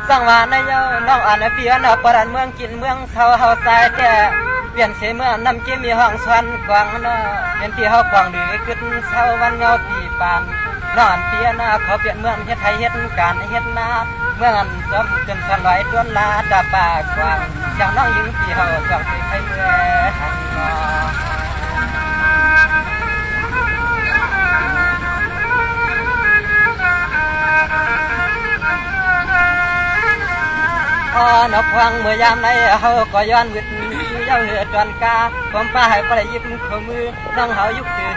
สังวานในเย้าน้องอ่านเปลี่ยนปรันเมืองกินเมืองเศร้าเฮาสายแต่เปลี่ยนเสเมื่อนำเกมีห้องสวนกวางเนาะเป็นที่เฮากวางดื้อขึ้นเศร้าวันเงาปีปานน้องเปลี่ยนเขาเปลี่ยนเมืองเฮ็ดไทยเฮ็ดการเฮ็ดนาเมืองจอมจนสันลอยต้นลาดาป่ากวางอย่างน้องยิงที่เฮาจองไปเมื่อหันเนาะนกฟังเมื่อยามในเฮาก็ย้อนวิดเย้าเหือดวนกาความป้าให้ปลายยิบข้อมือน้องเฮายุบคือ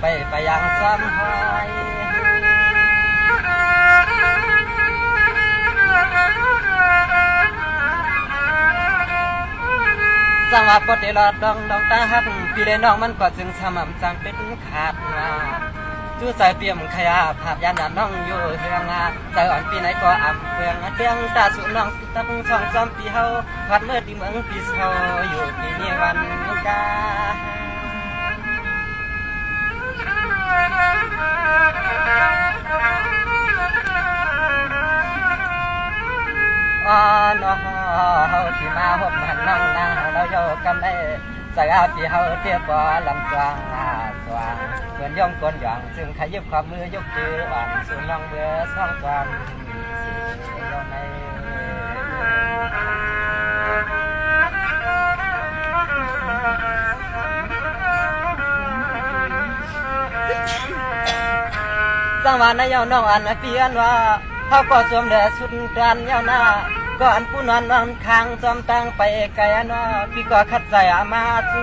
ไปอย่างซ้ำหายสังว่าปดเดลอดดองตาฮักพี่ได้น้องมันก็จึงสม่ำจังเป็นขาดมาจู้ใส่เปี่ยมขยะภาพยานน้องอยู่เฮืองาใจอ่อนปีไหนก็อ่ำเฟืองเตียงตาสุน้องสิตั้งช่องจอมปีเฮาพัดเมื่อที่เมืองปีเฮาอยู่ที่นี่วันกาน้องเฮาที่มาพบมันน้องนางเราโยกันได้ใส่อาที่เฮาเตี้ยปอลำกลางสว่างเหมือนย่องกลหยองซึ่งขยิบความมือยกจืออ่อนสู่น้องเบื่อซ่องความสียในสังวานในเย้าน้องอันเปลี่ยนว่าเขาก็สวมเดือสุดกันเย้าหน้าก่อนผู้นอนนอนค้างจอมตั้งไปไกลน้อพี่ก็คัดใจมาจู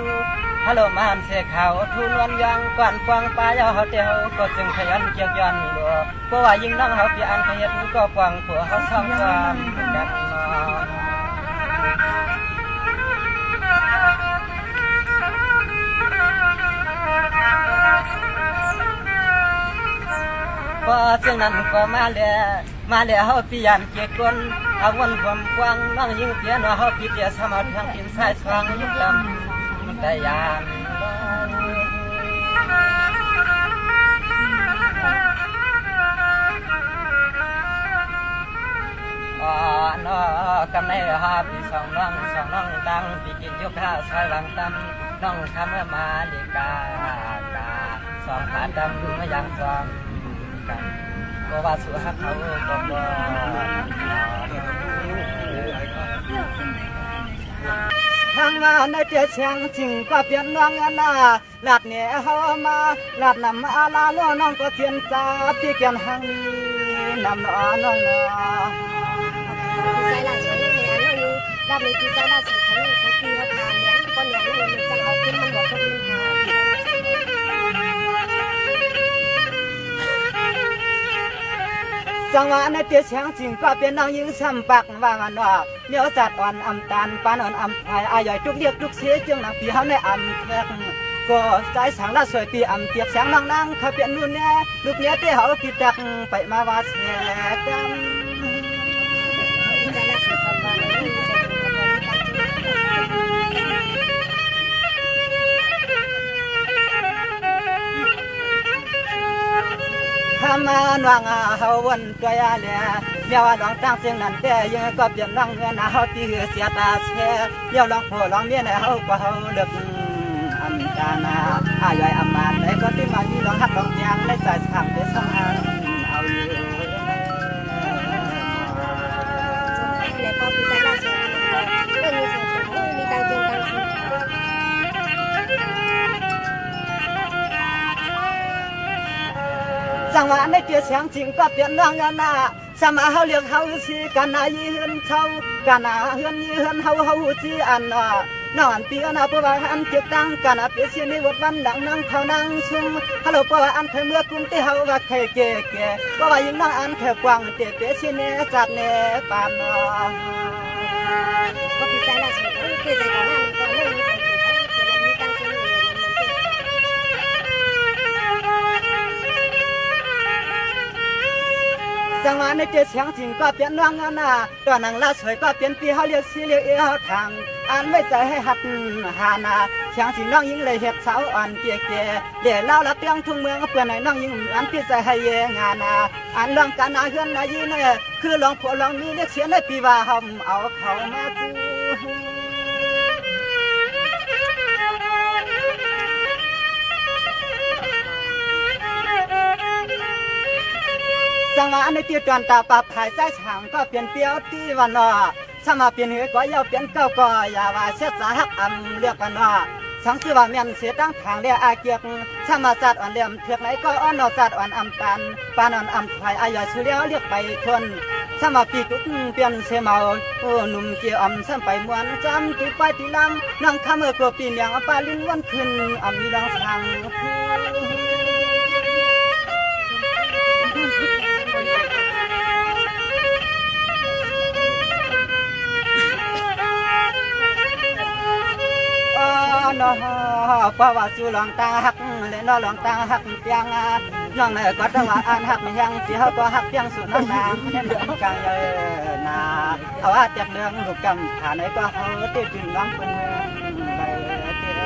ฮัลโหลมาหันเสกเขาทุนวันยังก่อนฟองปลาเย้าเขาเตียวก็จึงขยันเกี่ยวย้อนลัวเพราะว่ายิ่งน้องเขาพี่อันขยันก็ฟองผัวเขาซ่องความกันน้อพอซึ่งนั้นก็มาเลี้ยเฮาพี่ยันเกียกนเอาวนความกว้างน้องยิ่งเพียนว่าเฮาพี่เตียสมาทางกินสายสว่างยุบลำแต่ยามน้อกำในหาพี่สองน้องตั้งพี่กินยุบข้าวซอยหลังตำน้องคำเมื่อมาลิกาสองขาดำมายังซ้อมกันก็ว่าสุหักเขาก็บ่ทางว่าในเจ้าเชียงจริงก็เปลี่ยนน้องนาลาดเนี่ยเฮามาลาดนำอาลาโลน้องก็เทียนจ้าพี่เกียนหังนำน้องใส่ลาสวยเนี่ยอันนี้รับในที่ใส่ลาสวยทั้งนี้เขาคือทานเลี้ยงก้อนเลี้ยงเนี่ยมันจะเอาขึ้นมันบอกเขาเป็นหาสังวาในเตี้ยเชียงจริงก็เป็นนางยิงซ้ำปักว่างันว่าเนื้อจัดอ่อนอำตาลปานอ่อนอำไผ่อาย่อยทุกเรียกทุกเสียจึงนางปีเฮาในอำแทกก็ใจสังละสวยปีอำเตียบเสียงนางเขาเปลี่ยนนู่นแน่ลูกเนี้ยเตี้ยเฮาผิดดักไปมาว่าแสกันข้ามานวางเฮาวันตัวยาเลียเดี๋ยวลองตั้งเสียงนั้นแต่ยังก็เปลี่ยนน้องเงินเฮาตีเสียตาเสียเดี๋ยวลองหัวลองเมียในเฮาก็เฮาเลิกอำจานาอาย่อยอำมาในก็ที่มาที่ลองหักลองยางในสายสั่งได้สังหารเอาอยู่แล้วก็พี่ใส่ลาสวยเรื่องนี้สวยมีตังจริงตังสิสังวาในเตี้ยเสียงจริงก็เปลี่ยนน้องนาสมาเฮาเรียกเฮาสิกันนายืนเช่ากันนาเฮือนยืนเฮาสิอันนอนปีนาเพราะว่าอันเจ็บดังกันเปียเสียในวัดวันดังนั่งเท่านั่งซุ่มฮัลโหลเพราะว่าอันเคยเมื่อกุ้งที่เฮาว่าเคยเก๋เพราะว่ายิ่งนั่งอันเคยกว้างเตะเปียเสียในจัดในปานก็พี่ใส่ลาสวยคือใส่ก่อนหน้านี้ก็เรื่องนี้ใส่ถุงเขาเดี๋ยวมีตังจริงเลยมัน สังวาในเจียเสียงจริงก็เปลี่ยนน้องหน้าตัวนางลาสวยก็เปลี่ยนปีเขาเรียกสีเรียกเอวทางอ่านไม่ใจให้หัดหานาเสียงจริงน้องยิงเลยเห็ดสาวอ่อนเกียเกียเดี๋ยวเล่าลับเรื่องทุ่งเมืองเพื่อนไหนน้องยิงอันพี่ใจให้เยงานาอ่านเรื่องการนาเฮือนนายีเนี่ยคือลองผัวลองมีเรียกเสียในปีว่าหอมเอาเขามาจูสังวาในที่ตอนตาปาภายใต้ฉางก็เปลี่ยนเปียวตีวันนอสมาเปลี่ยนเหก็ยาวเปลี่ยนเก้าก็อย่าว่าเสียสาหักเรียกกันว่าสังสือว่าเมียนเสียตั้งทางเรียอาเกียกสมาจัดอ่อนเหลี่ยมเถือกไหนก็อ่อนนอจัดอ่อนอำตันปานอ่อนอำไทยอายสุเลี้ยวเรียกไปทนสมาปีกุเปลี่ยนเสมาโอ้หนุ่มเกี่ยวอ่ำซ้ำไปมวนจำตีไปตีลำน้องข้าเมื่อกลัวปีเนียงปาลิ้นวันขึ้นมีดังทางน้อเพราะว่าสู่หลองตาหักเลยน้อหลองตาหักเปียงน้องเนี่ยก็ต้องว่าอ่านหักไม่ยังสิเฮาก็หักเปียงสู่น้ำน้ำเนี่ยน้องกางเยนาเอาว่าจากเรื่องลูกกำผ่านไหนก็เฮาติดถึงน้องคนไปเตี้ย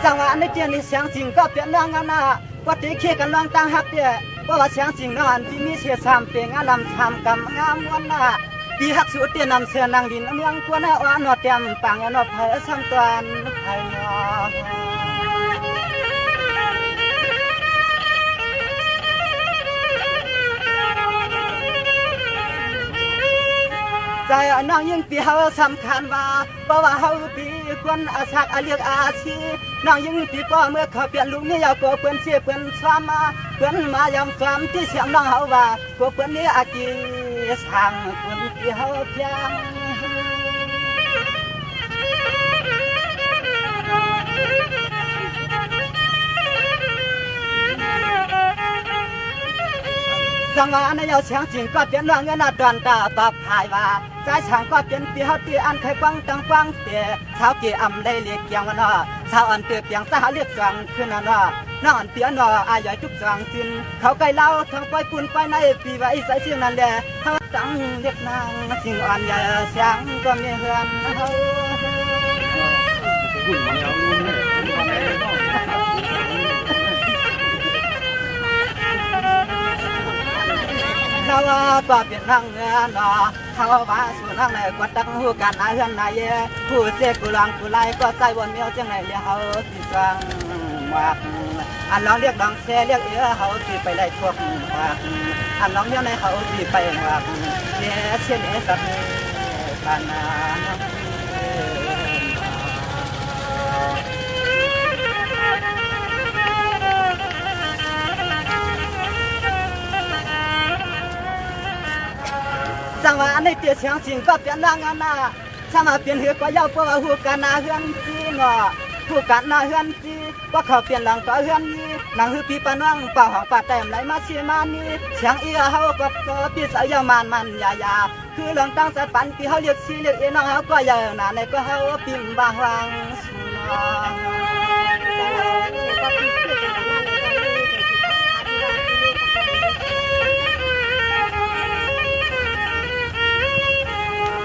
สังวาในเจียนนี่เสียงจริงก็เปลี่ยนน้องนาวัดที่ขี้กันน้องตั้งหักเตี้ยว่าว่าเสียงจริงน้องที่มีเสียสามเปียงลำทำกำงามวันนาปีหักสุดเตี้ยนำเสือนางดินเมืองตัวน่าอ่อนนอเตียมปังนอเพอซ้ำตัวไทยนอใจน้องยิ่งปีเฮาสำคัญว่าเพราะว่าเฮาปีคนอาศักอาเลียกอาชีน้องยิ่งปีก็เมื่อเขาเปลี่ยนลุงนี่ยาวกว่าเพื่อนเสียเพื่อนซ้ำมาเพื่อนมายำซ้ำที่เสียงน้องเฮาว่าพวกเพื่อนนี้อากีสั่งคนปีเฮาเพียงสังวาในยาวเสียงจริงก็เปลี่ยนว่าเงินตอนตาปรับหายว่าใจช่างก็เปลี่ยนปีเฮาตีอันเคยฟังตั้งฟังเตี้ยชาวเกี่ยอำได้เรียกเกียงวันนอชาวอันเตียเปียงสหเรียกจังขึ้นนอน้องอันเปียนออายใหญ่ทุกจังจินเขาไกลเล่าทั้งไปปุ่นไปในปีไว้ใส่เสียงนั่นแหละเขาตั้งเรียกนางสิ่งอ่อนใหญ่เสียงก็มีเฮือนเฮาเขาว่าก็เป็นนางเงินเขาว่าสู่นางในกวดตั้งหูกันอาเฮือนนายผู้เจ้กุลังกุไลก็ใส่บนเมียวจังไหนเลี้ยเขาที่จังวักอันน้องเรียกน้องแช่เรียกเขาที่ไปไล่พวกวักอันน้องเลี้ยงในเขาที่ไปวักเนี่ยเช่นสัตว์กันนะสังวาในเตี้ยเสียงจริงก็เปลี่ยนนางนาสมาเปลี่ยนเหือกว่ายาวเพราะว่าหูกันนาเฮือนจีงอหูกันนาเฮือนจีว่าเขาเปลี่ยนหลังก็เฮือนนี้นางหือปีปานังเป่าของป่าแต้มไหลมาเสียมานี่เสียงอีเฮาก็ปีสาวยามันยาคือเรื่องตั้งสัตว์ปันปีเฮาเรียกซีเรียกเอน้องเฮาก็ยาวนาในก็เฮาปิ่มบางวางสุน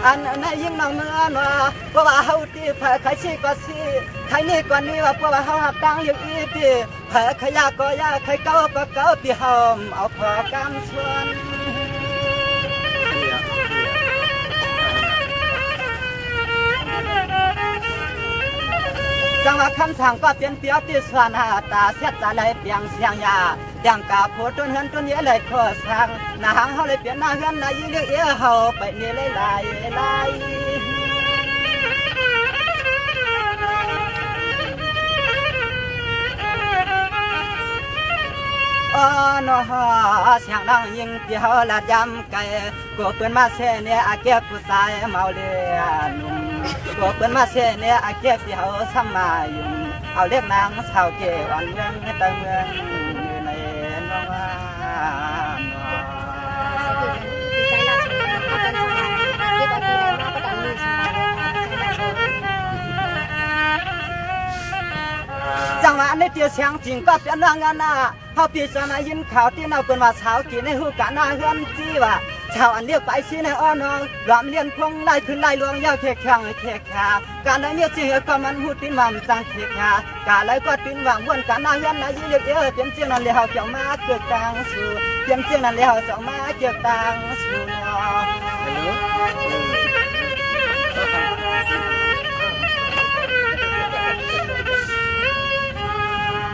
อันนั้นยิ่งน้องเมื่อว่าเพราะว่าเฮาตีเผอใครชี้ก็ชี้ใครนี่ก็นี่ว่าเพราะว่าเฮาหับตั้งอยู่อีตีเผอขยะก็ยาใครเก้าก็เก้าปีเฮาเอาพอกำชวนจังหวะคำสั่งก็เปลี่ยนเปียวที่สวนหาตาเสียตาเลยเปียงเสียงยาอย่างกาโพต้นเฮือนต้นเยอะเลยโคสั่งนาหางเฮาเลยเปลี่ยนหน้าเฮือนนายเรียกเอเฮาไปนี่เลยลายอ๋อนอเสียงดังยิ่งที่เฮาละยำไก่กูเปิ้นมาเสเนี่ยอาเก็บผู้ชายเมาเลียนุ่มกูเปิ้นมาเสเนี่ยอาเก็บที่เฮาซ้ำมาอยู่เอาเรียกนางสาวเกอ่อนเมืองตะเมืองอยู่ในน้องว่าใจละ จังหวะในเตียวเสียงจริงก็เป็นงานน่ะเฮาปีสมายินข่าวที่เนาเปิ้นว่าสาวกินในฮู้กะนาเฮือนจี้ว่าชาวอันเรียกไปสิในอ้อนองรวมเรียนพงไล่ขึ้นไล่ลวงยาวเทกขังเทกขาการได้เมียสิก็มันฮู้ตินว่าจังเทกขากะเลยก็ตินว่าวนกะนาเฮือนนายิเรียกเป็นเสียงนั้นแล้วเกี่ยวมาเกิดกลางสู่เป็นเสียงนั้นแล้วสองมาเกิดกลางสู่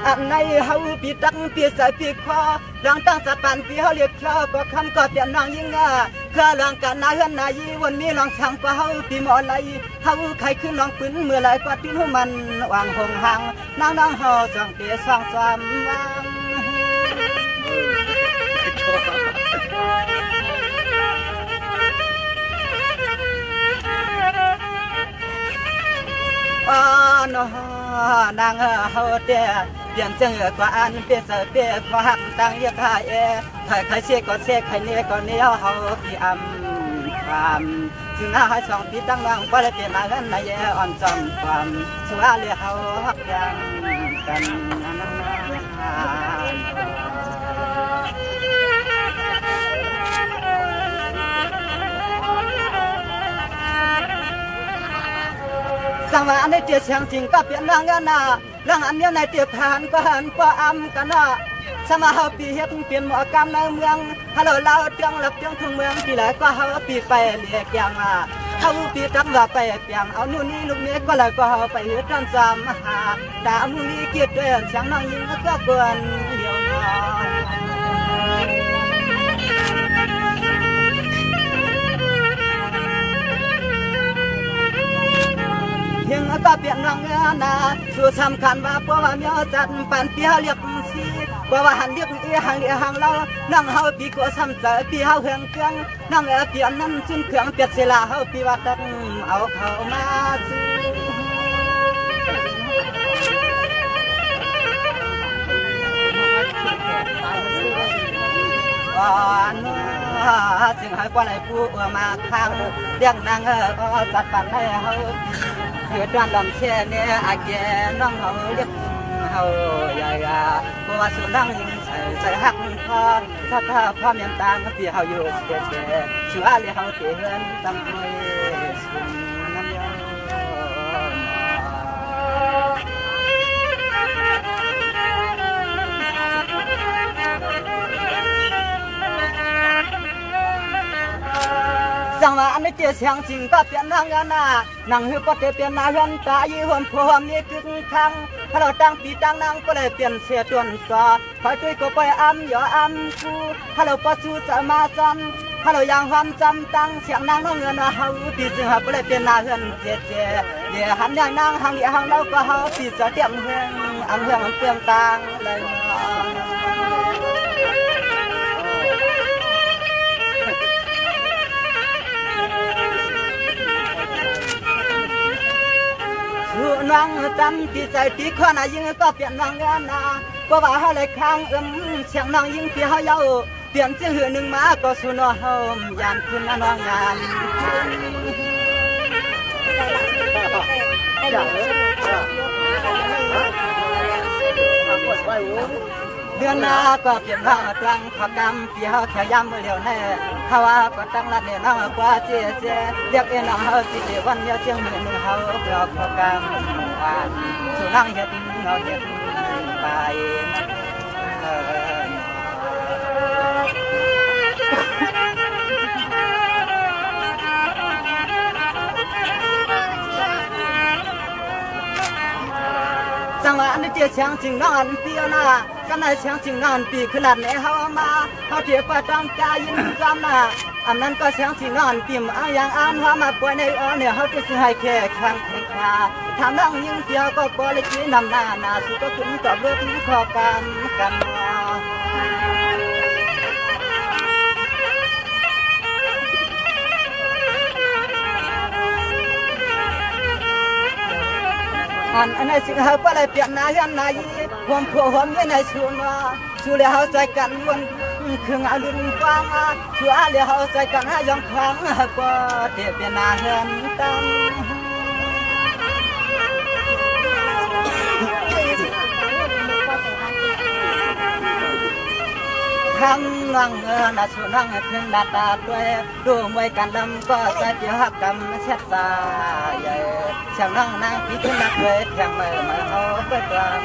อันในเฮาปีตักปีใส่ปีคอดังตั้งสัตว์ปันปีเฮาเรียกชอก็คำก็เปลี่ยนนางยิ่งคือหลังกันนาเฮือนนายีวันมีลองช่างก็เฮาปีหมอไหลเฮาใครขึ้นลองปืนเมื่อไรก็ติ้นหูมันวางหงหางนางเฮาสังเกตสร้างความวางนนางเฮาเตะเปลี่ยนเสียงกว่าอันเปียเสเปียขวหักตั้งเรียกหาใครเสียก็เสียใครเนี่ยก็เนี่ยเฮาพี่อำความถึงให้สองพี่ตั้งนางบ่ได้เป็นอะไรในอ่อนจอมความสุราเรียเฮาฮักยังกันสังวาในเตียเสียงจริงก็เปลี่ยนนางนาลังอันเนี้ยในเตียผ่านก็หันก็อำกันนะสมาเฮาปีเฮ็ดเปลี่ยนหมอกรรมในเมืองฮัลโหลเราเตียงหลับเตียงทุ่งเมืองปีไหนก็เฮาปีไปเรียกยังเฮาปีตั้งว่าไปเปียงเอานู่นนี่ลูกนี้ก็เลยก็เฮาไปเฮ็ดตามจำหาตามูนี่เกียดด้วยเสียงนางยิงก็กวนเดียวยังก็เปลี่ยนรังนาสู่สำคัญว่าเพราะว่าเมียจัดปันเปียเรียกสีเพราะว่าหันเรียกอีหังเรียหังเรานั่งเฮาปีกัวซ้ำเจอปีเฮาเฮืองเครื่องนั่งเปลี่ยนนั้นชุนเครื่องเปลี่ยนเสลาเฮาปีว่าต้องเอาเข้ามาสู่จึงให้กว่าไหนผู้มาข้างเรียกนางก็จัดปันให้เฮาเกิดวันลำเชเนี่ยอาแกน้องเฮาเรียกเฮาใหญ่เพราะว่าสุนังใส่หักพอถ้าพ่อเมียนตางก็ปีเฮาอยู่เสียชื่อว่าเรียกเฮาเตือนตั้งไว้สุนันยจังว่าอันนี้เจียเสียงจริงก็เปลี่ยนนางนานังหือก็เปลี่ยนนาเฮือนตายี่หวนพวมีกึ่งทางถ้าเราตั้งปีตั้งนางก็เลยเปลี่ยนเสียจวนสอคอยด้วยก็ไปอ้ำอย่าอ้ำกูถ้าเราปัจจุจะมาจำถ้าเรายังความจำตั้งเสียงนางน้องเงินเฮาปีจึงหาก็เลยเปลี่ยนนาเฮือนเจียเดี๋ยวหันอย่างนางหังเดี๋ยวหังเราก็เฮาปีจะเตรียมเฮืองอำเฮืองเปลี่ยนต่างเลยนางจำที่ใจตีข้อนายิงก็เปลี่ยนนางนาเพราะว่าเฮาเลยข้างเสียงนางยิงที่เฮาเย้าเปลี่ยนเสียงหือหนึ่งมาก็สุนเฮายานคุณนางงามเดือนหน้าก็เปลี่ยนร่างกลางขอกรรมปีเฮาแถวยำเร็วแน่เฮาว่าก็ตั้งรัดเนี่ยน้องกว่าเจ๊เรียกเอ็นน้องเฮาสิเดวันเดียวเชียงมือหนึ่งเฮาเปล่าขอกรรมผ่านสู่นั่งเฮ็ดเงาเฮ็ดไปจังหวะนี้เจียเสียงจริงนอนเปียนะกันในเสียงจริงนอนปีขนาดไหนเฮามาเฮาเทียบกับตั้งใจยินจำนะอันนั้นก็เสียงจริงนอนปีมอย่างอ่านว่ามาป่วยในเนี่ยเฮาจะสิให้แค่ครั้งแค่คาทำนั่งยิงเปียก็บ่เลยกินนำหน้าสุดก็ขึ้นกับเรื่องขอกันอันนี้สิ่งเขาก็เลยเปลี่ยนนายนายความผัวความเมียในส่วนช่วยเขาใจกันวันเครื่องอรุณฟังช่วยเขาใจกันให้ยองครั้งก็เทียบเป็นนาเห็นตั้ง น้องน่ะสู่น้องให้เพิ่งดาดาด้วยดูมวยกันลำก็ใส่เกี่ยวหักกำเช็ดตาใหญ่เสียงน้องนางพี่ขึ้นนักเลยแทงมือมาเอาเปิดกลาง